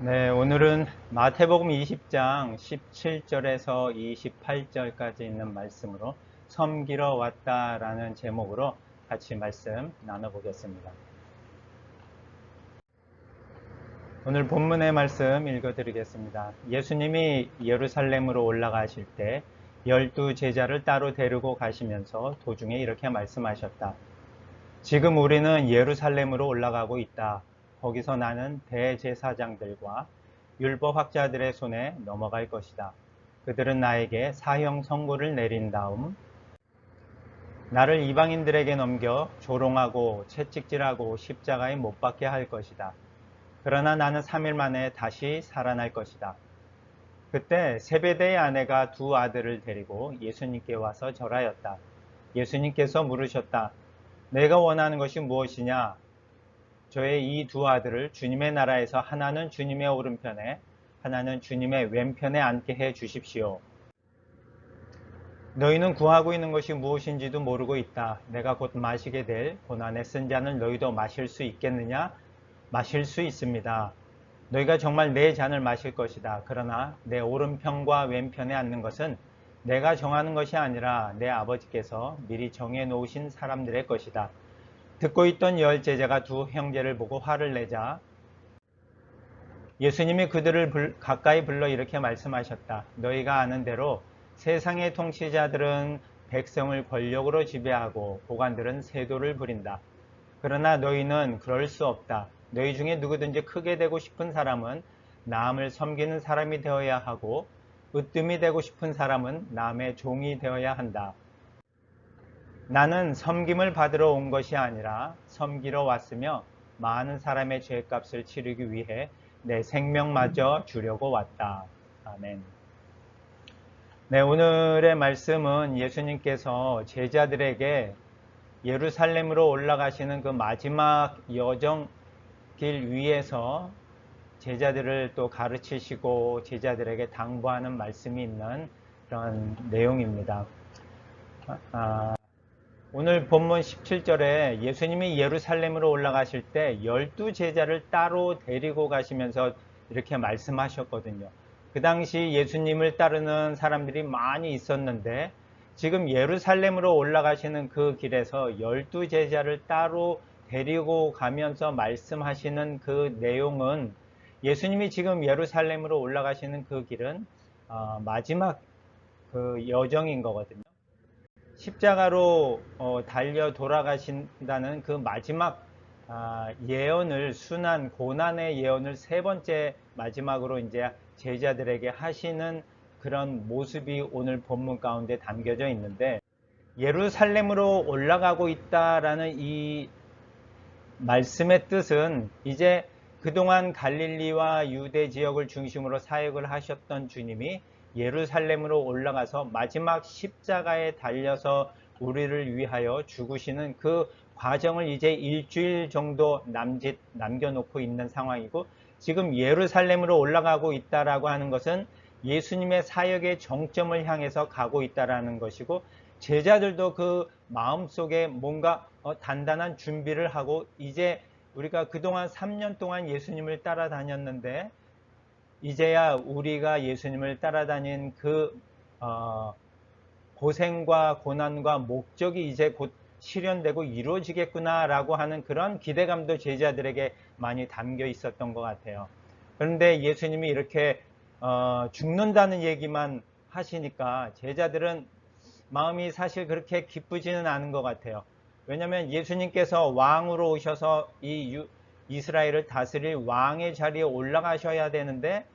네, 오늘은 마태복음 20장 17절에서 28절까지 있는 말씀으로 섬기러 왔다라는 제목으로 같이 말씀 나눠보겠습니다. 오늘 본문의 말씀 읽어드리겠습니다. 예수님이 예루살렘으로 올라가실 때 12제자를 따로 데리고 가시면서 도중에 이렇게 말씀하셨다. 지금 우리는 예루살렘으로 올라가고 있다. 거기서 나는 대제사장들과 율법학자들의 손에 넘어갈 것이다. 그들은 나에게 사형 선고를 내린 다음 나를 이방인들에게 넘겨 조롱하고 채찍질하고 십자가에 못 박게 할 것이다. 그러나 나는 3일 만에 다시 살아날 것이다. 그때 세베대의 아내가 두 아들을 데리고 예수님께 와서 절하였다. 예수님께서 물으셨다. 내가 원하는 것이 무엇이냐? 저의 이 두 아들을 주님의 나라에서 하나는 주님의 오른편에 하나는 주님의 왼편에 앉게 해 주십시오. 너희는 구하고 있는 것이 무엇인지도 모르고 있다. 내가 곧 마시게 될 고난의 쓴 잔을 너희도 마실 수 있겠느냐? 마실 수 있습니다. 너희가 정말 내 잔을 마실 것이다. 그러나 내 오른편과 왼편에 앉는 것은 내가 정하는 것이 아니라 내 아버지께서 미리 정해 놓으신 사람들의 것이다. 듣고 있던 열 제자가 두 형제를 보고 화를 내자 예수님이 그들을 가까이 불러 이렇게 말씀하셨다. 너희가 아는 대로 세상의 통치자들은 백성을 권력으로 지배하고 고관들은 세도를 부린다. 그러나 너희는 그럴 수 없다. 너희 중에 누구든지 크게 되고 싶은 사람은 남을 섬기는 사람이 되어야 하고 으뜸이 되고 싶은 사람은 남의 종이 되어야 한다. 나는 섬김을 받으러 온 것이 아니라 섬기러 왔으며 많은 사람의 죄값을 치르기 위해 내 생명마저 주려고 왔다. 아멘. 네, 오늘의 말씀은 예수님께서 제자들에게 예루살렘으로 올라가시는 그 마지막 여정 길 위에서 제자들을 또 가르치시고 제자들에게 당부하는 말씀이 있는 그런 내용입니다. 오늘 본문 17절에 예수님이 예루살렘으로 올라가실 때 12제자를 따로 데리고 가시면서 이렇게 말씀하셨거든요. 그 당시 예수님을 따르는 사람들이 많이 있었는데 지금 예루살렘으로 올라가시는 그 길에서 12제자를 따로 데리고 가면서 말씀하시는 그 내용은 예수님이 지금 예루살렘으로 올라가시는 그 길은 마지막 그 여정인 거거든요. 십자가로 달려 돌아가신다는 그 마지막 예언을 순환 고난의 예언을 세 번째 마지막으로 이제 제자들에게 하시는 그런 모습이 오늘 본문 가운데 담겨져 있는데 예루살렘으로 올라가고 있다라는 이 말씀의 뜻은 이제 그동안 갈릴리와 유대 지역을 중심으로 사역을 하셨던 주님이 예루살렘으로 올라가서 마지막 십자가에 달려서 우리를 위하여 죽으시는 그 과정을 이제 일주일 정도 남겨놓고 있는 상황이고 지금 예루살렘으로 올라가고 있다라고 하는 것은 예수님의 사역의 정점을 향해서 가고 있다라는 것이고 제자들도 그 마음속에 뭔가 단단한 준비를 하고 이제 우리가 그동안 3년 동안 예수님을 따라다녔는데 이제야 우리가 예수님을 따라다닌 그 고생과 고난과 목적이 이제 곧 실현되고 이루어지겠구나라고 하는 그런 기대감도 제자들에게 많이 담겨 있었던 것 같아요. 그런데 예수님이 이렇게 죽는다는 얘기만 하시니까 제자들은 마음이 사실 그렇게 기쁘지는 않은 것 같아요. 왜냐하면 예수님께서 왕으로 오셔서 이 이스라엘을 다스릴 왕의 자리에 올라가셔야 되는데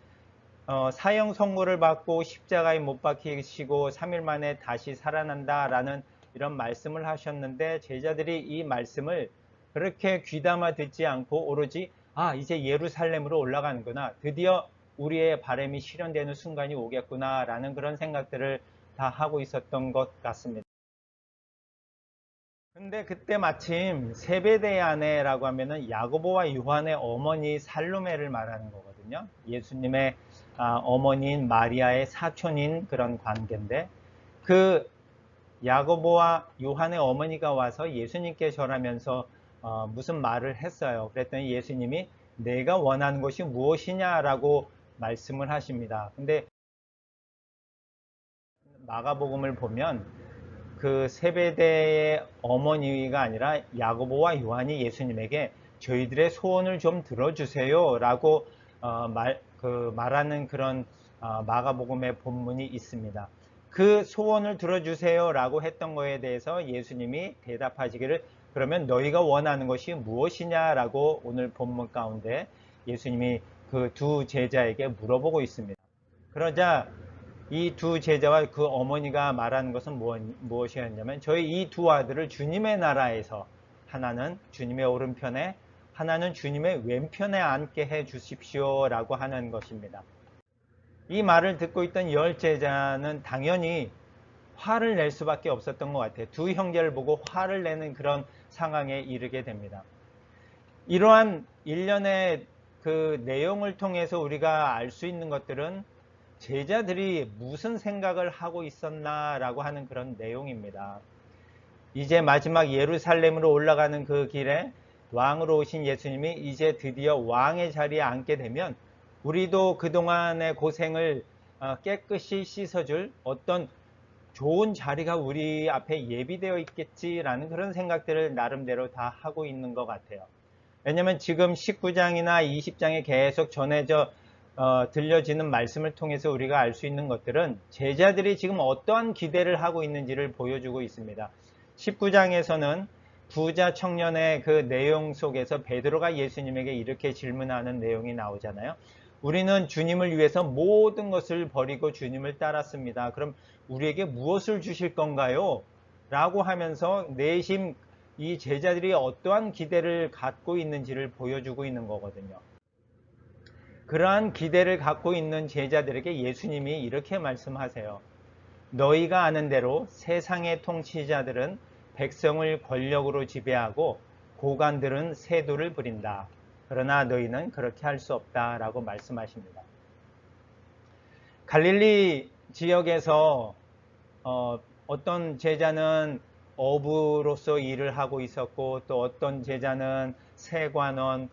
사형 선고를 받고 십자가에 못 박히시고 3일 만에 다시 살아난다라는 이런 말씀을 하셨는데 제자들이 이 말씀을 그렇게 귀담아 듣지 않고 오로지 이제 예루살렘으로 올라가는구나, 드디어 우리의 바람이 실현되는 순간이 오겠구나 라는 그런 생각들을 다 하고 있었던 것 같습니다. 근데 그때 마침 세베대의 아내라고 하면은 야고보와 요한의 어머니 살로메를 말하는 거거든요. 예수님의 어머니인 마리아의 사촌인 그런 관계인데 그 야고보와 요한의 어머니가 와서 예수님께 절하면서 무슨 말을 했어요. 그랬더니 예수님이 내가 원하는 것이 무엇이냐라고 말씀을 하십니다. 근데 마가복음을 보면 그 세베대의 어머니가 아니라 야고보와 요한이 예수님에게 저희들의 소원을 좀 들어주세요 라고 말하는 그런 마가복음의 본문이 있습니다. 그 소원을 들어주세요 라고 했던 거에 대해서 예수님이 대답하시기를 그러면 너희가 원하는 것이 무엇이냐라고 오늘 본문 가운데 예수님이 그 두 제자에게 물어보고 있습니다. 그러자 이 두 제자와 그 어머니가 말하는 것은 무엇이었냐면 저희 이 두 아들을 주님의 나라에서 하나는 주님의 오른편에 하나는 주님의 왼편에 앉게 해 주십시오 라고 하는 것입니다. 이 말을 듣고 있던 열 제자는 당연히 화를 낼 수밖에 없었던 것 같아요. 두 형제를 보고 화를 내는 그런 상황에 이르게 됩니다. 이러한 일련의 그 내용을 통해서 우리가 알 수 있는 것들은 제자들이 무슨 생각을 하고 있었나라고 하는 그런 내용입니다. 이제 마지막 예루살렘으로 올라가는 그 길에 왕으로 오신 예수님이 이제 드디어 왕의 자리에 앉게 되면 우리도 그동안의 고생을 깨끗이 씻어줄 어떤 좋은 자리가 우리 앞에 예비되어 있겠지라는 그런 생각들을 나름대로 다 하고 있는 것 같아요. 왜냐하면 지금 19장이나 20장에 계속 전해져 들려지는 말씀을 통해서 우리가 알 수 있는 것들은 제자들이 지금 어떠한 기대를 하고 있는지를 보여주고 있습니다. 19장에서는 부자 청년의 그 내용 속에서 베드로가 예수님에게 이렇게 질문하는 내용이 나오잖아요. 우리는 주님을 위해서 모든 것을 버리고 주님을 따랐습니다. 그럼 우리에게 무엇을 주실 건가요? 라고 하면서 내심 이 제자들이 어떠한 기대를 갖고 있는지를 보여주고 있는 거거든요. 그러한 기대를 갖고 있는 제자들에게 예수님이 이렇게 말씀하세요. 너희가 아는 대로 세상의 통치자들은 백성을 권력으로 지배하고 고관들은 세도를 부린다. 그러나 너희는 그렇게 할 수 없다라고 말씀하십니다. 갈릴리 지역에서 어떤 제자는 어부로서 일을 하고 있었고 또 어떤 제자는 세관원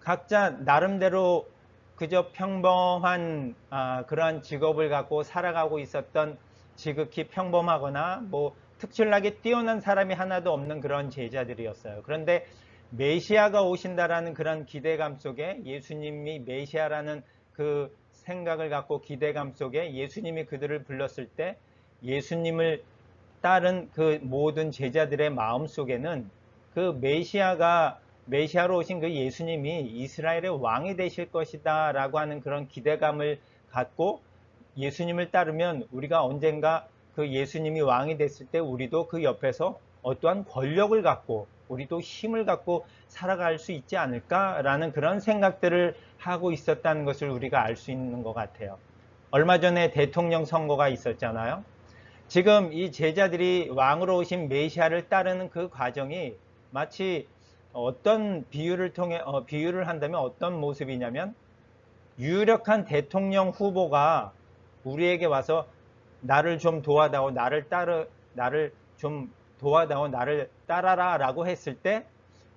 각자 나름대로 그저 평범한 그러한 직업을 갖고 살아가고 있었던 지극히 평범하거나 뭐 특출나게 뛰어난 사람이 하나도 없는 그런 제자들이었어요. 그런데 메시아가 오신다라는 그런 기대감 속에 예수님이 메시아라는 그 생각을 갖고 기대감 속에 예수님이 그들을 불렀을 때 예수님을 따른 그 모든 제자들의 마음 속에는 그 메시아로 오신 그 예수님이 이스라엘의 왕이 되실 것이다 라고 하는 그런 기대감을 갖고 예수님을 따르면 우리가 언젠가 그 예수님이 왕이 됐을 때 우리도 그 옆에서 어떠한 권력을 갖고 우리도 힘을 갖고 살아갈 수 있지 않을까라는 그런 생각들을 하고 있었다는 것을 우리가 알 수 있는 것 같아요. 얼마 전에 대통령 선거가 있었잖아요. 지금 이 제자들이 왕으로 오신 메시아를 따르는 그 과정이 마치 어떤 비유를 한다면 어떤 모습이냐면 유력한 대통령 후보가 우리에게 와서 나를 좀 도와다오, 나를 좀 도와다오, 나를 따라라 라고 했을 때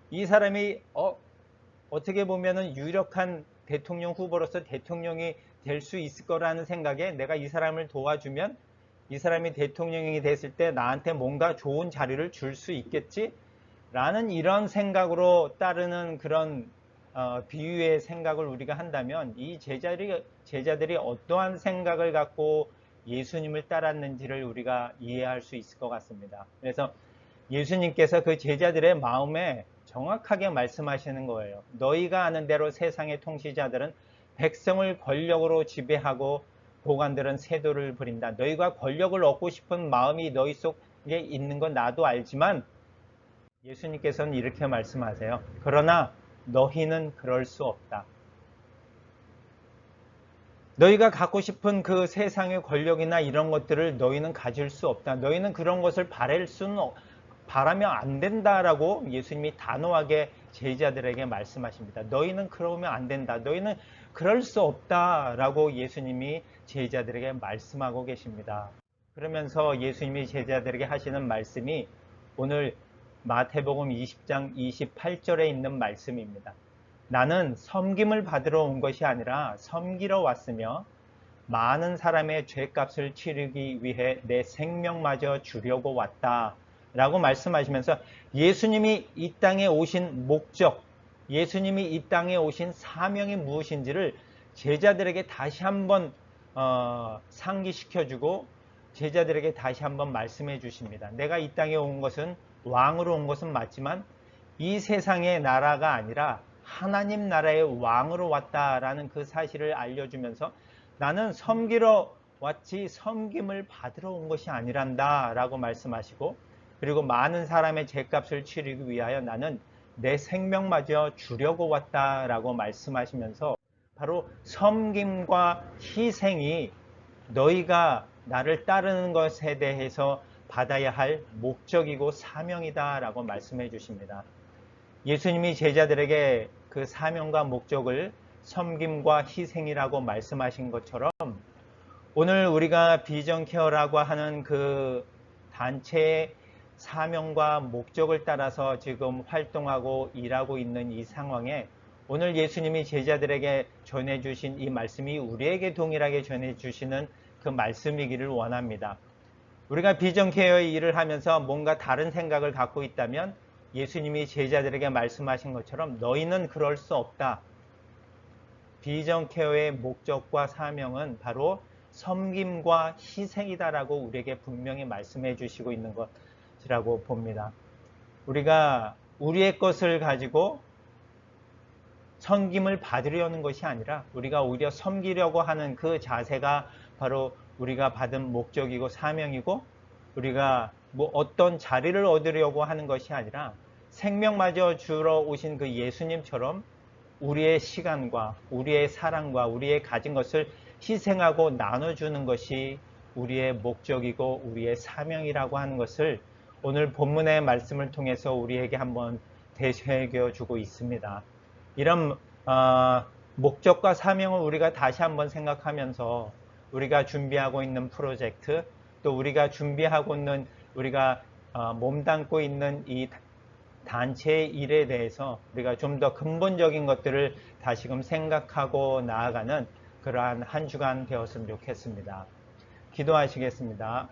이 사람이 어떻게 보면은 유력한 대통령 후보로서 대통령이 될 수 있을 거라는 생각에 내가 이 사람을 도와주면 이 사람이 대통령이 됐을 때 나한테 뭔가 좋은 자리를 줄 수 있겠지? 라는 이런 생각으로 따르는 그런 비유의 생각을 우리가 한다면 이 제자들이 어떠한 생각을 갖고 예수님을 따랐는지를 우리가 이해할 수 있을 것 같습니다. 그래서 예수님께서 그 제자들의 마음에 정확하게 말씀하시는 거예요. 너희가 아는 대로 세상의 통치자들은 백성을 권력으로 지배하고 고관들은 세도를 부린다. 너희가 권력을 얻고 싶은 마음이 너희 속에 있는 건 나도 알지만 예수님께서는 이렇게 말씀하세요. 그러나 너희는 그럴 수 없다. 너희가 갖고 싶은 그 세상의 권력이나 이런 것들을 너희는 가질 수 없다. 너희는 그런 것을 바라면 안 된다라고 예수님이 단호하게 제자들에게 말씀하십니다. 너희는 그러면 안 된다. 너희는 그럴 수 없다라고 예수님이 제자들에게 말씀하고 계십니다. 그러면서 예수님이 제자들에게 하시는 말씀이 오늘 마태복음 20장 28절에 있는 말씀입니다. 나는 섬김을 받으러 온 것이 아니라 섬기러 왔으며 많은 사람의 죄값을 치르기 위해 내 생명마저 주려고 왔다 라고 말씀하시면서 예수님이 이 땅에 오신 목적, 예수님이 이 땅에 오신 사명이 무엇인지를 제자들에게 다시 한번 상기시켜주고 제자들에게 다시 한번 말씀해 주십니다. 내가 이 땅에 온 것은 왕으로 온 것은 맞지만 이 세상의 나라가 아니라 하나님 나라의 왕으로 왔다라는 그 사실을 알려주면서 나는 섬기러 왔지 섬김을 받으러 온 것이 아니란다 라고 말씀하시고, 그리고 많은 사람의 죄값을 치르기 위하여 나는 내 생명마저 주려고 왔다라고 말씀하시면서 바로 섬김과 희생이 너희가 나를 따르는 것에 대해서 받아야 할 목적이고 사명이다 라고 말씀해 주십니다. 예수님이 제자들에게 그 사명과 목적을 섬김과 희생이라고 말씀하신 것처럼 오늘 우리가 비전 케어라고 하는 그 단체의 사명과 목적을 따라서 지금 활동하고 일하고 있는 이 상황에 오늘 예수님이 제자들에게 전해주신 이 말씀이 우리에게 동일하게 전해주시는 그 말씀이기를 원합니다. 우리가 비전 케어의 일을 하면서 뭔가 다른 생각을 갖고 있다면 예수님이 제자들에게 말씀하신 것처럼 너희는 그럴 수 없다. 비전 케어의 목적과 사명은 바로 섬김과 희생이다라고 우리에게 분명히 말씀해 주시고 있는 것이라고 봅니다. 우리가 우리의 것을 가지고 섬김을 받으려는 것이 아니라 우리가 오히려 섬기려고 하는 그 자세가 바로 우리가 받은 목적이고 사명이고, 우리가 뭐 어떤 자리를 얻으려고 하는 것이 아니라 생명마저 주러 오신 그 예수님처럼 우리의 시간과 우리의 사랑과 우리의 가진 것을 희생하고 나눠주는 것이 우리의 목적이고 우리의 사명이라고 하는 것을 오늘 본문의 말씀을 통해서 우리에게 한번 되새겨 주고 있습니다. 이런 목적과 사명을 우리가 다시 한번 생각하면서 우리가 준비하고 있는 프로젝트, 또 우리가 준비하고 있는 우리가 몸담고 있는 이 단체의 일에 대해서 우리가 좀 더 근본적인 것들을 다시금 생각하고 나아가는 그러한 한 주간 되었으면 좋겠습니다. 기도하시겠습니다.